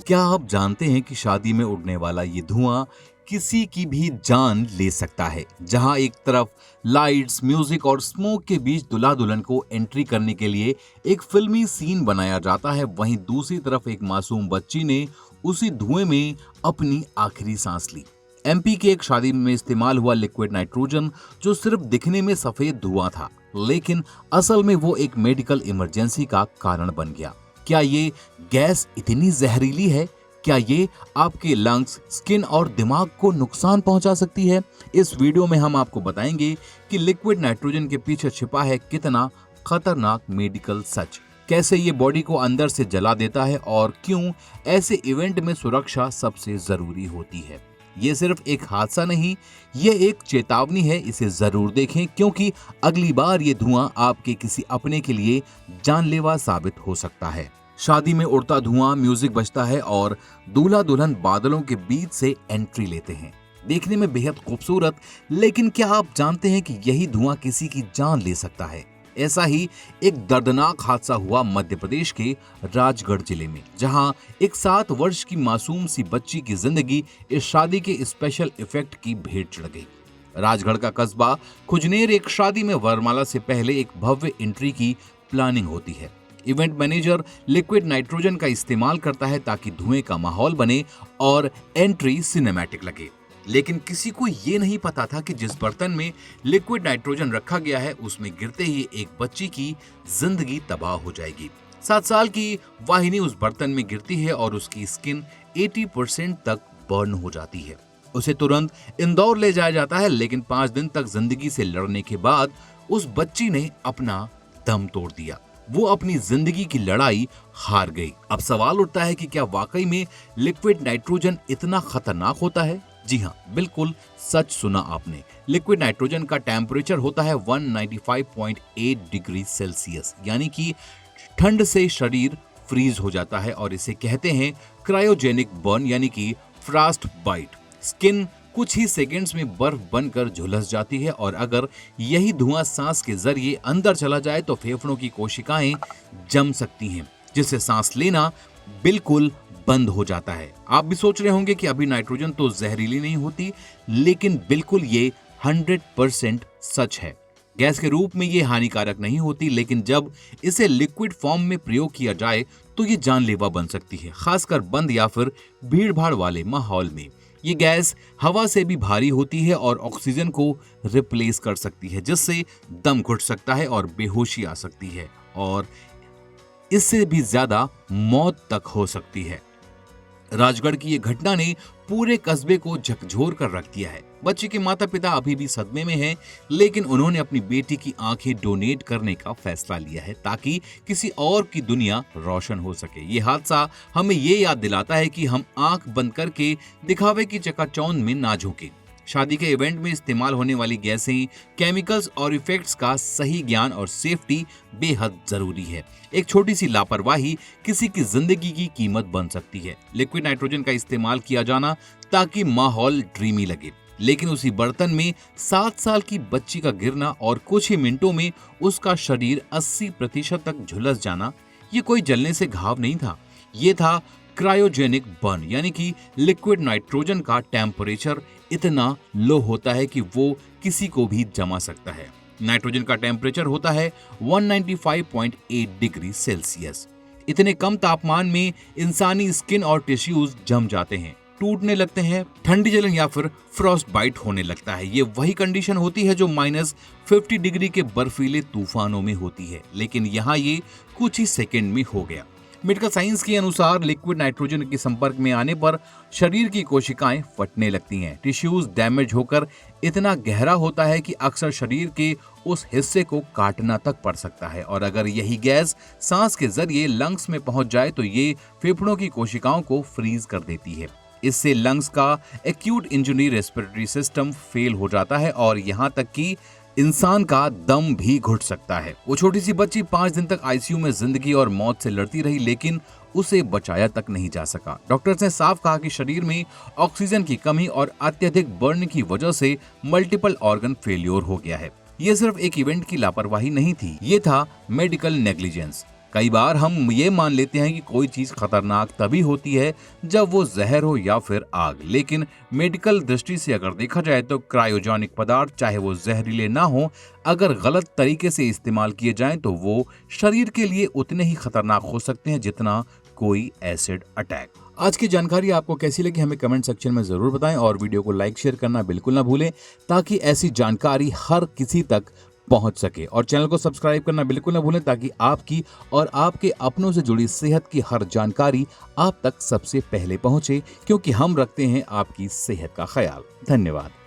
क्या आप जानते हैं कि शादी में उड़ने वाला ये धुआं किसी की भी जान ले सकता है। जहां एक तरफ लाइट्स, म्यूजिक और स्मोक के बीच दुल्हा दुल्हन को एंट्री करने के लिए एक फिल्मी सीन बनाया जाता है, वहीं दूसरी तरफ एक मासूम बच्ची ने उसी धुएं में अपनी आखिरी सांस ली। एमपी के एक शादी में इस्तेमाल हुआ लिक्विड नाइट्रोजन, जो सिर्फ दिखने में सफेद धुआं था, लेकिन असल में वो एक मेडिकल इमरजेंसी का कारण बन गया। क्या ये गैस इतनी जहरीली है? क्या ये आपके लंग्स, स्किन और दिमाग को नुकसान पहुंचा सकती है? इस वीडियो में हम आपको बताएंगे कि लिक्विड नाइट्रोजन के पीछे छिपा है कितना खतरनाक मेडिकल सच, कैसे ये बॉडी को अंदर से जला देता है और क्यों ऐसे इवेंट में सुरक्षा सबसे जरूरी होती है। ये सिर्फ एक हादसा नहीं, ये एक चेतावनी है। इसे जरूर देखें, क्योंकि अगली बार ये धुआं आपके किसी अपने के लिए जानलेवा साबित हो सकता है। शादी में उड़ता धुआं, म्यूजिक बजता है और दूल्हा दुल्हन बादलों के बीच से एंट्री लेते हैं। देखने में बेहद खूबसूरत, लेकिन क्या आप जानते हैं कि यही धुआं किसी की जान ले सकता है? ऐसा ही एक दर्दनाक हादसा हुआ मध्य प्रदेश के राजगढ़ जिले में, जहां एक 7 वर्ष की मासूम सी बच्ची की जिंदगी इस शादी के स्पेशल इफेक्ट की भेंट चढ़ गई। राजगढ़ का कस्बा खुजनेर एक शादी में वरमाला से पहले एक भव्य एंट्री की प्लानिंग होती है। इवेंट मैनेजर लिक्विड नाइट्रोजन का इस्तेमाल करता है ताकि धुएं का माहौल बने और एंट्री सिनेमैटिक लगे। लेकिन किसी को ये नहीं पता था कि जिस बर्तन में लिक्विड नाइट्रोजन रखा गया है, उसमें गिरते ही एक बच्ची की जिंदगी तबाह हो जाएगी। 7 साल की वाहिनी उस बर्तन में गिरती है और उसकी स्किन 80% तक बर्न हो जाती है। उसे तुरंत इंदौर ले जाया जाता है, लेकिन 5 दिन तक जिंदगी से लड़ने के बाद उस बच्ची ने अपना दम तोड़ दिया। वो अपनी जिंदगी की लड़ाई हार गई। अब सवाल उठता है कि क्या वाकई में लिक्विड नाइट्रोजन इतना खतरनाक होता है? जी हाँ, बिल्कुल सच सुना आपने। लिक्विड नाइट्रोजन का टेम्परेचर होता है 195.8 डिग्री सेल्सियस, यानी कि ठंड से शरीर फ्रीज हो जाता है और इसे कहते हैं क्रायोजेनिक बर्न, यानी कि फ्रॉस्ट बाइट। स्किन कुछ ही सेकंड्स में बर्फ बनकर झुलस जाती है और अगर यही धुआं सांस के जरिए अंदर चला जाए तो फेफड़ों की कोशिकाएं जम सकती हैं, जिससे सांस लेना बिल्कुल बंद हो जाता है। आप भी सोच रहे होंगे कि अभी नाइट्रोजन तो जहरीली नहीं होती, लेकिन बिल्कुल ये 100% सच है। गैस के रूप में ये हानिकारक नहीं होती, लेकिन जब इसे लिक्विड फॉर्म में प्रयोग किया जाए तो ये जानलेवा बन सकती है, खासकर बंद या फिर भीड़-भाड़ वाले माहौल में। ये गैस हवा से भी भारी होती है और ऑक्सीजन को रिप्लेस कर सकती है, जिससे दम घुट सकता है और बेहोशी आ सकती है और इससे भी ज्यादा मौत तक हो सकती है। राजगढ़ की ये घटना ने पूरे कस्बे को झकझोर कर रख दिया है। बच्चे के माता पिता अभी भी सदमे में हैं, लेकिन उन्होंने अपनी बेटी की आंखें डोनेट करने का फैसला लिया है ताकि किसी और की दुनिया रोशन हो सके। ये हादसा हमें ये याद दिलाता है कि हम आंख बंद करके दिखावे की चकाचौंध में ना झोंके। शादी के इवेंट में इस्तेमाल होने वाली गैसें, केमिकल्स और इफेक्ट्स का सही ज्ञान और सेफ्टी बेहद जरूरी है। एक छोटी सी लापरवाही किसी की जिंदगी की कीमत बन सकती है। लिक्विड नाइट्रोजन का इस्तेमाल किया जाना ताकि माहौल ड्रीमी लगे, लेकिन उसी बर्तन में 7 साल की बच्ची का गिरना और कुछ ही मिनटों में उसका शरीर 80% तक झुलस जाना, ये कोई जलने से घाव नहीं था, ये था क्रायोजेनिक बर्न, यानी कि लिक्विड नाइट्रोजन का टेम्परेचर इतना लो होता है कि वो किसी को भी जमा सकता है। नाइट्रोजन का टेम्परेचर होता है 195.8 डिग्री सेल्सियस। इतने कम तापमान में इंसानी स्किन और टिश्यूज जम जाते हैं, टूटने लगते हैं, ठंडी जलन या फिर फ्रॉस्ट बाइट होने लगता है। ये वही कंडीशन होती है जो -50 डिग्री के बर्फीले तूफानों में होती है, लेकिन यहाँ ये कुछ ही सेकंड में हो गया। मेडिकल साइंस के अनुसार लिक्विड नाइट्रोजन के संपर्क में आने पर शरीर की कोशिकाएं फटने लगती हैं, टिश्यूज डैमेज होकर इतना गहरा होता है कि अक्सर शरीर के उस हिस्से को काटना तक पड़ सकता है और अगर यही गैस सांस के जरिए लंग्स में पहुंच जाए तो ये फेफड़ों की कोशिकाओं को फ्रीज कर देती है। इससे लंग्स का acute injury, respiratory system fail हो जाता है और यहाँ तक कि इंसान का दम भी घुट सकता है। वो छोटी सी बच्ची 5 दिन तक आईसीयू में जिंदगी और मौत से लड़ती रही, लेकिन उसे बचाया तक नहीं जा सका। डॉक्टर्स ने साफ कहा कि शरीर में ऑक्सीजन की कमी और अत्यधिक बर्न की वजह से मल्टीपल ऑर्गन फेल्योर हो गया है। ये सिर्फ एक इवेंट की लापरवाही नहीं थी, ये था मेडिकल नेग्लिजेंस। कई बार हम ये मान लेते हैं कि कोई चीज खतरनाक तभी होती है जब वो जहर हो या फिर आग, लेकिन मेडिकल दृष्टि से अगर देखा जाए तो क्रायोजेनिक पदार्थ चाहे वो जहरीले ना हो, अगर गलत तरीके से इस्तेमाल किए जाएं तो वो शरीर के लिए उतने ही खतरनाक हो सकते हैं जितना कोई एसिड अटैक। आज की जानकारी आपको कैसी लगी हमें कमेंट सेक्शन में जरूर बताएं और वीडियो को लाइक शेयर करना बिल्कुल ना भूलें ताकि ऐसी जानकारी हर किसी तक पहुंच सके, और चैनल को सब्सक्राइब करना बिल्कुल ना भूलें ताकि आपकी और आपके अपनों से जुड़ी सेहत की हर जानकारी आप तक सबसे पहले पहुंचे, क्योंकि हम रखते हैं आपकी सेहत का ख्याल। धन्यवाद।